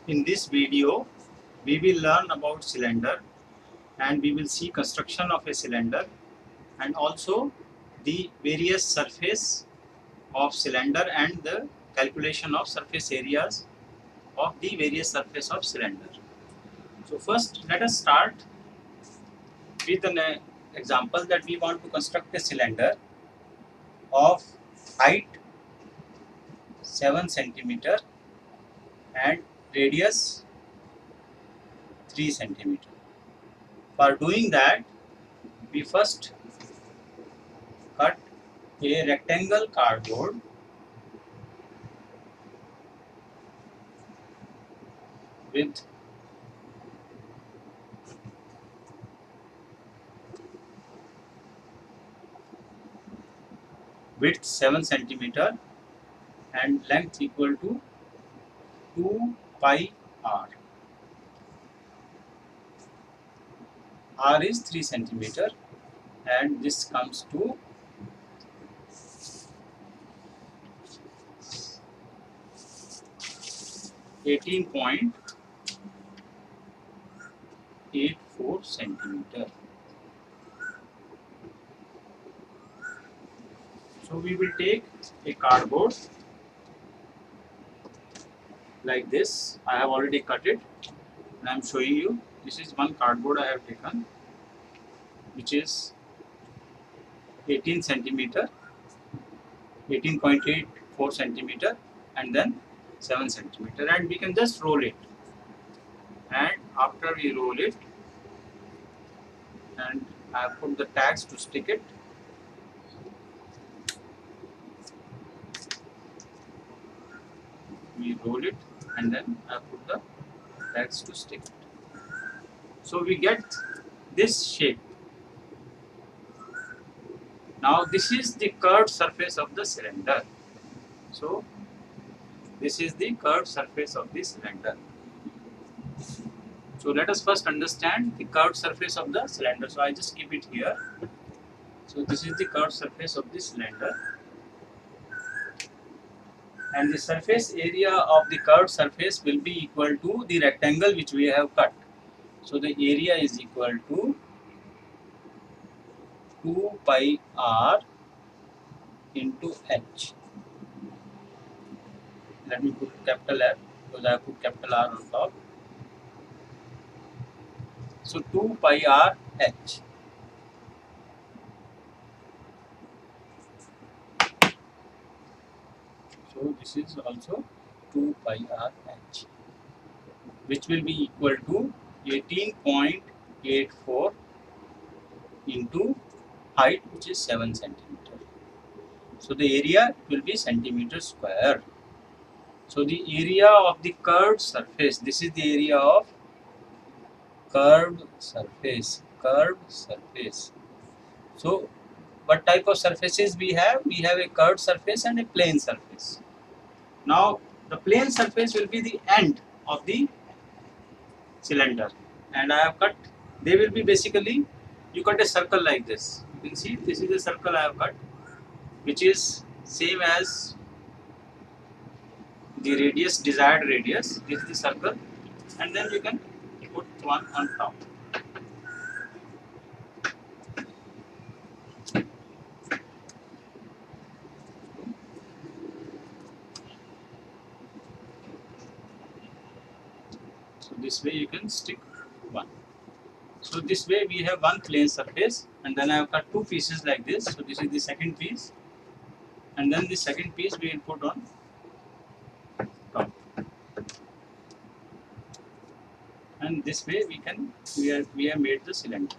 In this video, we will learn about cylinder and we will see construction of a cylinder and also the various surface of cylinder and the calculation of surface areas of the various surface of cylinder. So first let us start with an example that we want to construct a cylinder of height 7 centimeter and radius 3 centimeter. For doing that, we first cut a rectangle cardboard with width 7 centimeter and length equal to 2 pi r. R is 3 centimeter and this comes to 18.84 centimeter. So we will take a cardboard like this. I have already cut it and I am showing you. This is one cardboard I have taken, which is 18 centimeter, 18.84 centimeter and then 7 centimeter, and we can just roll it. And after we roll it, and I have put the tags to stick it. We roll it and then I put the tags to stick it. So we get this shape. Now this is the curved surface of the cylinder. So this is the curved surface of the cylinder. So let us first understand the curved surface of the cylinder. So I just keep it here. So this is the curved surface of the cylinder. And the surface area of the curved surface will be equal to the rectangle which we have cut. So the area is equal to 2 pi r into h. Let me put capital R because I put capital R on top. So 2 pi r h. So this is also 2 pi r h, which will be equal to 18.84 into height, which is 7 centimeter. So the area will be centimeter square. So the area of the curved surface, this is the area of curved surface. So what type of surfaces we have? We have a curved surface and a plane surface. Now the plane surface will be the end of the cylinder, and I have cut. They will be basically, you cut a circle like this. You can see this is a circle I have cut, which is same as the radius, desired radius. This is the circle, and then you can put one on top. So this way you can stick one. So this way we have one plane surface, and then I have cut two pieces like this. So this is the second piece, and then the second piece we will put on top. And this way we have made the cylinder.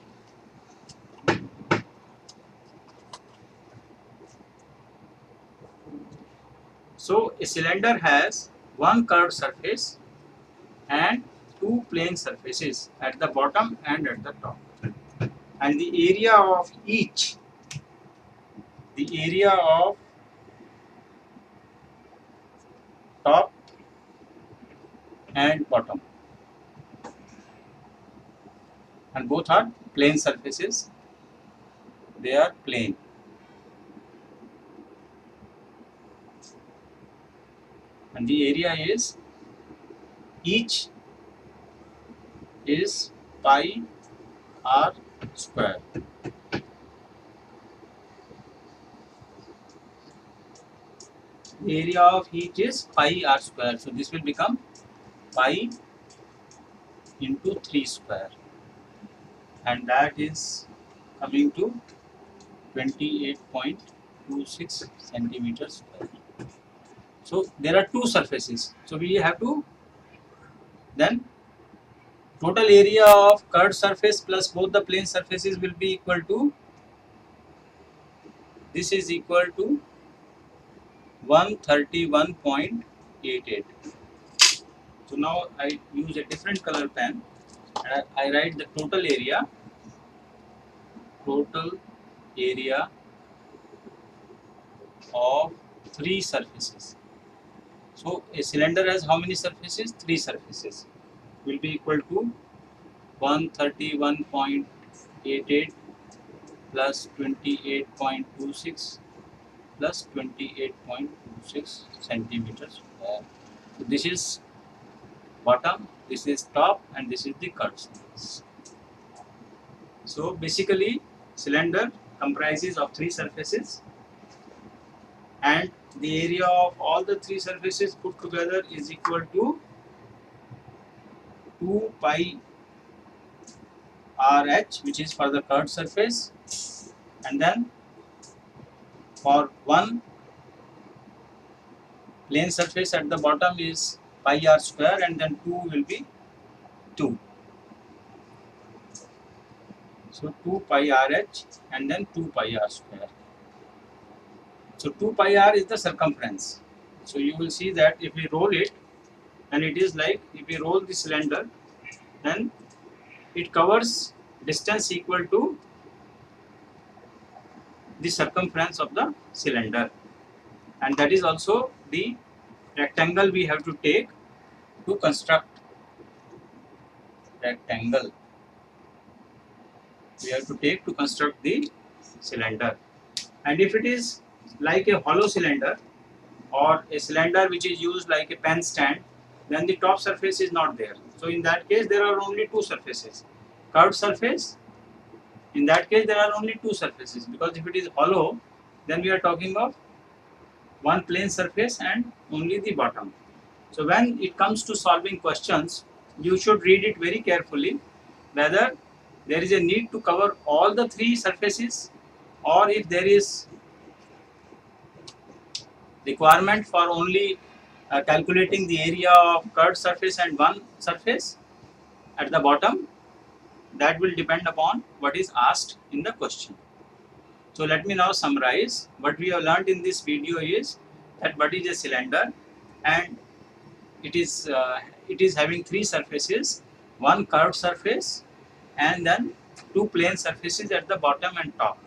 So a cylinder has one curved surface and two plane surfaces at the bottom and at the top. And the area of each, the area of top and bottom, and both are plane surfaces, they are plane. And the area is each is pi r square. The area of each is pi r square. So this will become pi into 3 square, and that is coming to 28.26 centimeters square. So there are two surfaces. So we have to then total area of curved surface plus both the plane surfaces will be equal to, this is equal to 131.88. So now I use a different color pen and I write the total area of three surfaces. So a cylinder has how many surfaces? Three surfaces. Will be equal to 131.88 plus 28.26 plus 28.26 centimeters square. So this is bottom, this is top, and this is the curved surface. So basically cylinder comprises of three surfaces, and the area of all the three surfaces put together is equal to 2 pi RH, which is for the curved surface, and then for one plane surface at the bottom is pi r square, and then 2 will be 2. So 2 pi RH and then 2 pi r square. So 2 pi r is the circumference. So you will see that if we roll it, and it is like if we roll the cylinder, then it covers distance equal to the circumference of the cylinder, and that is also the rectangle we have to take to construct rectangle. We have to take to construct the cylinder. And if it is like a hollow cylinder or a cylinder which is used like a pen stand, then the top surface is not there. So in that case there are only two surfaces. Curved surface, in that case there are only two surfaces, because if it is hollow, then we are talking of one plane surface and only the bottom. So when it comes to solving questions, you should read it very carefully, whether there is a need to cover all the three surfaces, or if there is requirement for only calculating the area of curved surface and one surface at the bottom. That will depend upon what is asked in the question. So let me now summarize. What we have learned in this video is that what is a cylinder, and it is having three surfaces, one curved surface and then two plane surfaces at the bottom and top.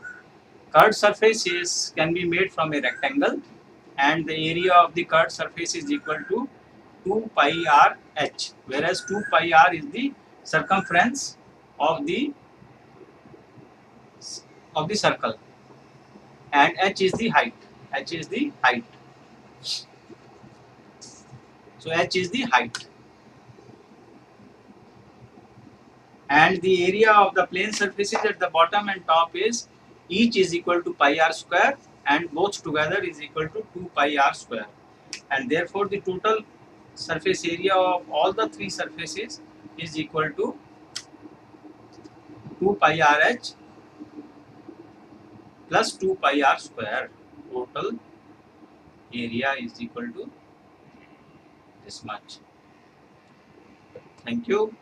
Curved surface can be made from a rectangle, and the area of the curved surface is equal to 2 pi r h, whereas 2 pi r is the circumference of the circle, and h is the height. H is the height. So h is the height, and the area of the plane surfaces at the bottom and top is each is equal to pi r square, and both together is equal to 2 pi r square, and therefore the total surface area of all the three surfaces is equal to 2 pi r h plus 2 pi r square. Total area is equal to this much. Thank you.